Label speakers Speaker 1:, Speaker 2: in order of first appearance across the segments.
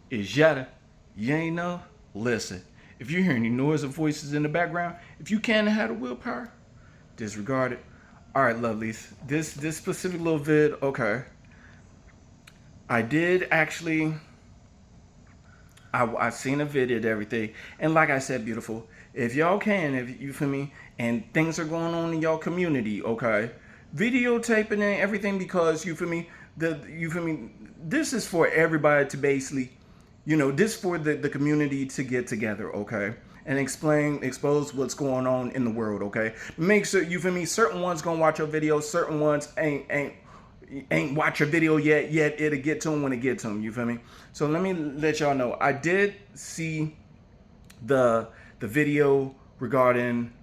Speaker 1: Is yada. You ain't know? Listen. If you hear any noise or voices in the background, if you can't have the willpower, disregard it. All right, lovelies. This specific little vid, okay. I did actually. I seen a video and everything, and like I said, beautiful. If y'all can, if you feel me, and things are going on in y'all community, okay, videotaping and everything because you feel me. You feel me. This is for everybody to basically, this for the community to get together, okay, and expose what's going on in the world, okay. Make sure you feel me. Certain ones gonna watch your videos, certain ones ain't watch your video yet it'll get to them when it gets to them, you feel me. So let me let y'all know I did see the video regarding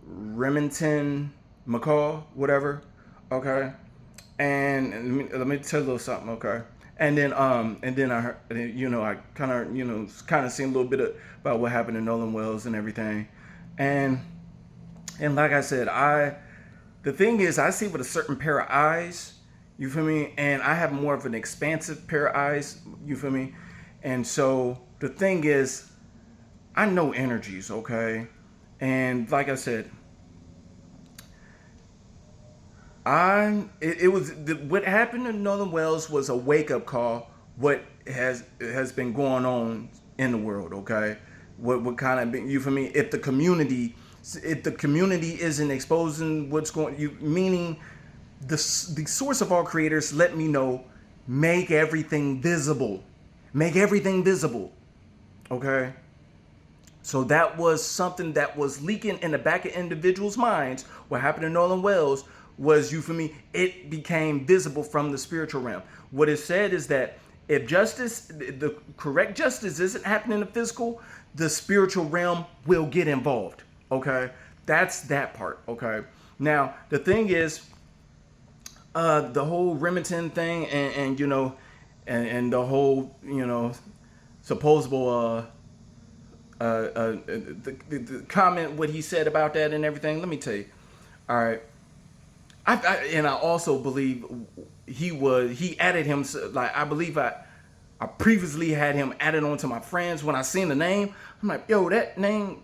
Speaker 1: Remington McCall, whatever, okay. And let me tell you a little something, okay. And then I heard, I kind of seen a little bit about what happened in Nolan Wells and everything. And and like I said, the thing is, I see with a certain pair of eyes, you feel me, and I have more of an expansive pair of eyes, you feel me. And so the thing is, I know energies, okay. And like I said, it was what happened in Northern Wales was a wake up call. What has been going on in the world, okay? What kind of you for me? If the community isn't exposing what's going, you meaning the source of all creators, let me know, make everything visible, make everything visible, okay. So that was something that was leaking in the back of individuals' minds. What happened in Nolan Wells was, you for me, it became visible from the spiritual realm. What it said is that if the correct justice isn't happening in the physical, the spiritual realm will get involved. Okay, that's that part. Okay, now the thing is, the whole Remington thing, and the whole, supposable the comment what he said about that and everything. Let me tell you. All right, and I also believe he added him, like I believe I previously had him added onto my friends. When I seen the name, I'm like, yo, that name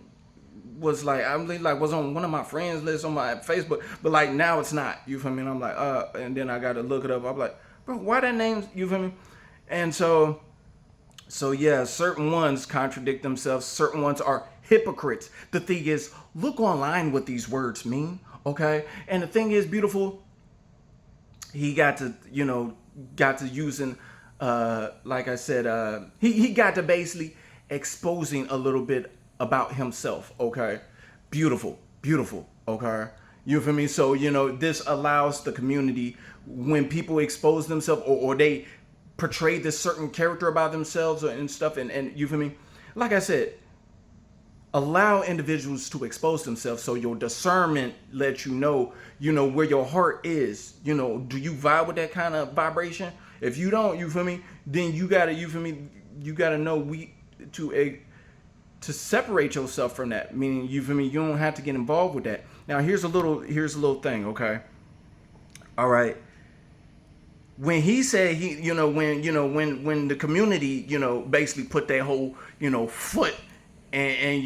Speaker 1: was like, I believe like was on one of my friends list on my Facebook, but like now it's not. You feel me? And I'm like, and then I got to look it up. I'm like, bro, why that name? You feel me? And so yeah, certain ones contradict themselves. Certain ones are hypocrites. The thing is, look online what these words mean, okay? And the thing is, beautiful, he got to using, like I said, he got to basically exposing a little bit about himself, okay? Beautiful, beautiful, okay? You feel me? So, this allows the community, when people expose themselves, or they portray this certain character about themselves and stuff, and you feel me? Like I said, allow individuals to expose themselves so your discernment lets you know where your heart is. Do you vibe with that kind of vibration? If you don't, you feel me, then you gotta know to separate yourself from that, meaning, you feel me, you don't have to get involved with that. Now here's a little thing, okay. All right. When he said when the community, basically put their whole, foot, and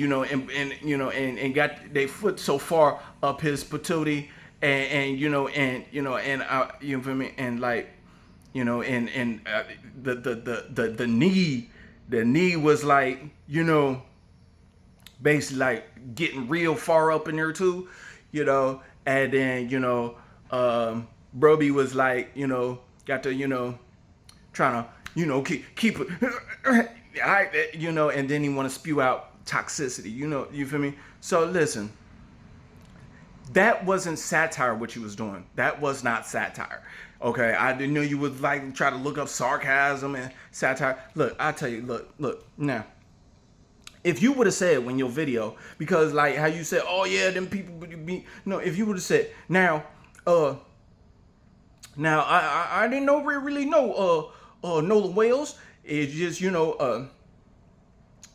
Speaker 1: got their foot so far up his patootie, you feel me, and like, the knee was like, basically like getting real far up in there too, and then, Broby was like, got to, trying to, keep it, and then he want to spew out toxicity, you feel me? So listen, that wasn't satire what you was doing. That was not satire. Okay, I didn't know you would like try to look up sarcasm and satire. Look, I tell you, look, now. If you would have said when your video, because like how you said, oh yeah, them people would be, no, if you would have said, now I didn't know really know Nolan Wales. It's just,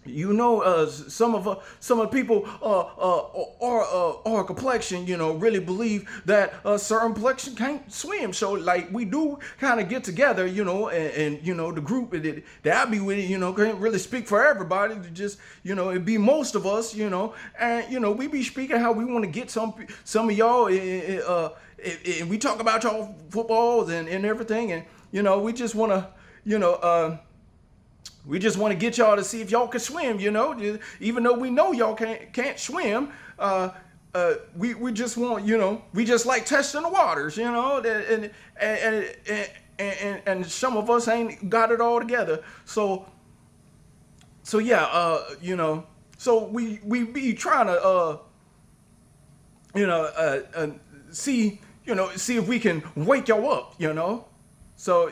Speaker 1: some of the people our complexion, really believe that a certain complexion can't swim. So like we do kind of get together, and the group that I be with, can't really speak for everybody. Just it be most of us, and we be speaking how we want to get some of y'all, and we talk about y'all footballs and everything, and we just want to, we just want to get y'all to see if y'all can swim, even though we know y'all can't swim. We just want, we just like testing the waters, and some of us ain't got it all together. So yeah, so we be trying to, see, see if we can wake y'all up, So,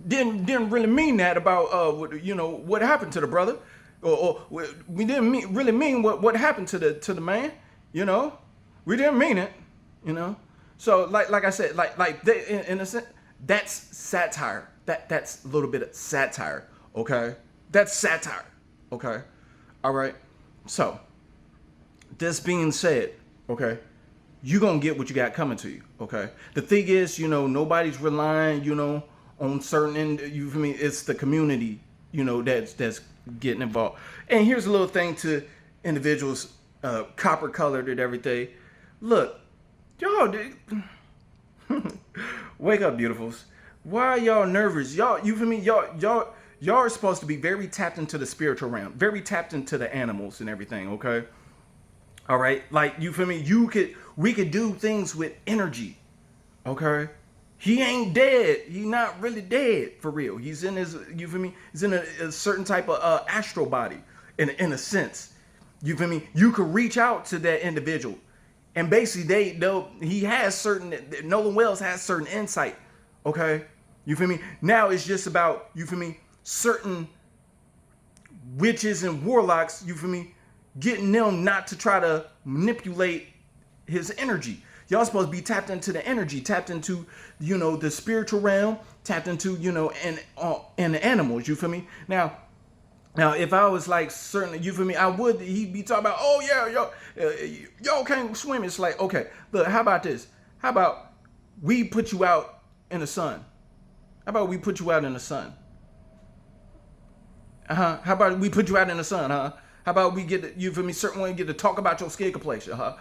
Speaker 1: didn't really mean that about what happened to the brother, or we didn't really mean what happened to the man, we didn't mean it, So like I said, like they, in a sense, that's satire. That's a little bit of satire, okay? That's satire, okay? All right. So this being said, okay, you gonna get what you got coming to you, okay? The thing is, nobody's relying, on certain, you feel me? It's the community, that's getting involved. And here's a little thing to individuals, copper colored and everything. Look, y'all, wake up, beautifuls. Why are y'all nervous? Y'all, you feel me? Y'all are supposed to be very tapped into the spiritual realm, very tapped into the animals and everything, okay? All right, like, you feel me? We could do things with energy, okay? He ain't dead. He not really dead for real. He's in his, you feel me? He's in a certain type of astral body, in a sense. You feel me? You could reach out to that individual, and basically he has certain. Nolan Wells has certain insight. Okay, you feel me? Now it's just about, you feel me, certain witches and warlocks. You feel me? Getting them not to try to manipulate his energy. Y'all supposed to be tapped into the energy, tapped into, the spiritual realm, tapped into, and the animals, you feel me? Now, if I was like certain, you feel me, he'd be talking about, oh yeah, y'all can't swim. It's like, okay, look, how about this? How about we put you out in the sun? How about we put you out in the sun? How about we put you out in the sun, huh? How about we get, you feel me, certain way get to talk about your skin complexion, huh?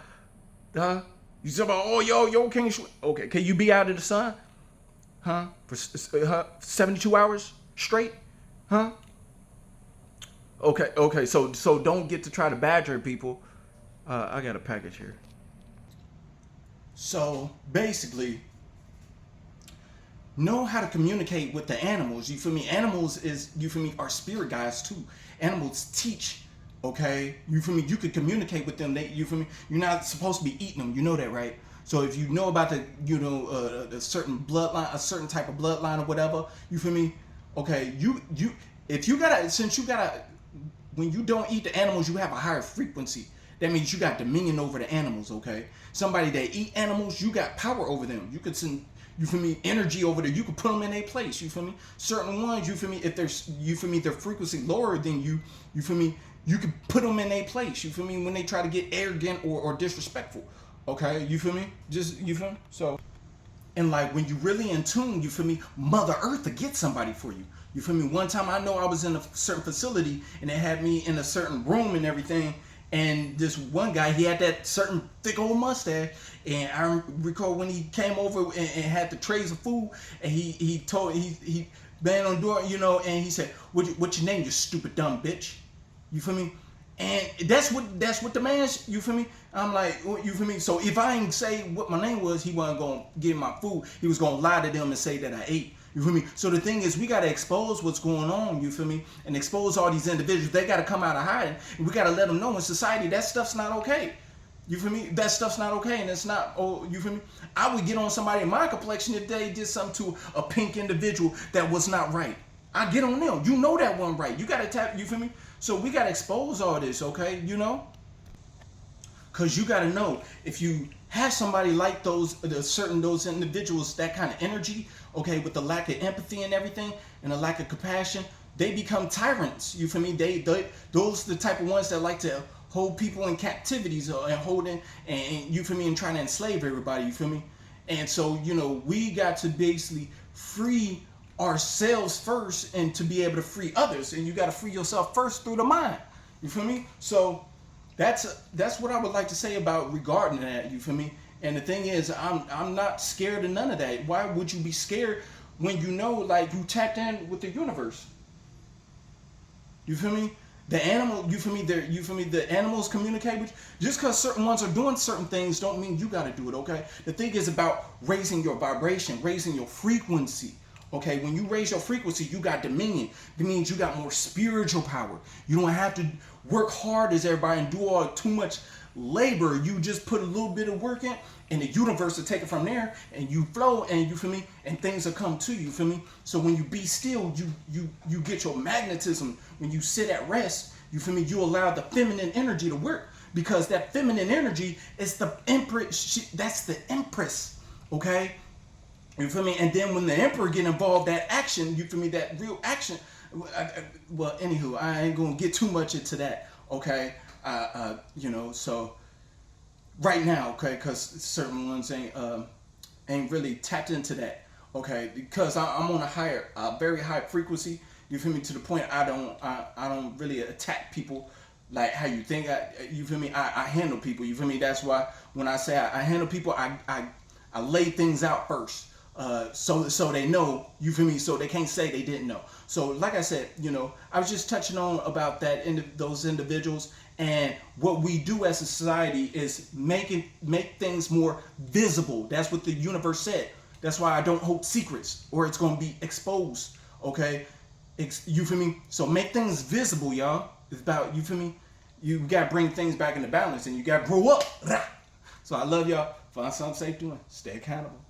Speaker 1: You talk about, oh, yo, can't swim. Okay, can you be out in the sun? Huh? For 72 hours straight? Huh? Okay, so don't get to try to badger people. I got a package here. So, basically, know how to communicate with the animals. You feel me? Animals are spirit guides too. Animals teach. Okay, you feel me? You could communicate with them. You feel me? You're not supposed to be eating them. You know that, right? So if you know about the, a certain bloodline, a certain type of bloodline or whatever, you feel me? Okay, when you don't eat the animals, you have a higher frequency. That means you got dominion over the animals. Okay, somebody that eat animals, you got power over them. You could send, you feel me, energy over there. You could put them in a place. You feel me? Certain ones, you feel me, if there's, you feel me, their frequency lower than you feel me, you can put them in a place. You feel me? When they try to get arrogant or disrespectful. Okay, you feel me? You feel me? So, and like when you really in tune, you feel me? Mother Earth will get somebody for you. You feel me? One time I know I was in a certain facility and they had me in a certain room and everything. And this one guy, he had that certain thick old mustache. And I recall when he came over and had the trays of food, and he banged on the door, and he said, "What's your name, you stupid dumb bitch?" You feel me? And that's what the man's, you feel me? I'm like, you feel me? So if I ain't say what my name was, he wasn't gonna give my food. He was gonna lie to them and say that I ate. You feel me? So the thing is, we gotta expose what's going on, you feel me? And expose all these individuals. They gotta come out of hiding. And we gotta let them know in society that stuff's not okay. You feel me? That stuff's not okay, and it's not, you feel me? I would get on somebody in my complexion if they did something to a pink individual that was not right. I get on them. You know that one right. You gotta tap, you feel me? So we gotta expose all this, okay? Cause you gotta know, if you have somebody like those individuals, that kind of energy, okay, with the lack of empathy and everything, and a lack of compassion, they become tyrants. You feel me? Those the type of ones that like to hold people in captivities and holding and you feel me and trying to enslave everybody. You feel me? And so we got to basically free ourselves first and to be able to free others. And you got to free yourself first through the mind. You feel me? So that's what I would like to say about regarding that. You feel me? And the thing is, I'm not scared of none of that. Why would you be scared when like you tapped in with the universe? You feel me? The animal, you feel me? The animals communicate with you. Just because certain ones are doing certain things don't mean you got to do it, okay? The thing is about raising your vibration, raising your frequency, okay? When you raise your frequency, you got dominion. It means you got more spiritual power. You don't have to work hard as everybody and do all too much labor. You just put a little bit of work in, and the universe will take it from there, and you flow, and you feel me, and things will come to you, feel me? So when you be still, you get your magnetism. When you sit at rest, you feel me, you allow the feminine energy to work, because that feminine energy is the empress. That's the empress, okay? You feel me? And then when the emperor get involved, that action, you feel me, that real action. Well, anywho, I ain't gonna get too much into that, okay? So right now, okay, because certain ones ain't really tapped into that, okay, because I'm on a very high frequency. You feel me? To the point I don't really attack people like how you think. You feel me? I handle people. You feel me? That's why when I say I handle people, I lay things out first. So they know, you feel me? So they can't say they didn't know. So like I said, I was just touching on about those individuals, and what we do as a society is make things more visible. That's what the universe said. That's why I don't hold secrets, or it's gonna be exposed. Okay, you feel me? So make things visible, y'all. It's about, you feel me? You gotta bring things back into balance, and you gotta grow up. So I love y'all. Find something safe doing. Stay accountable.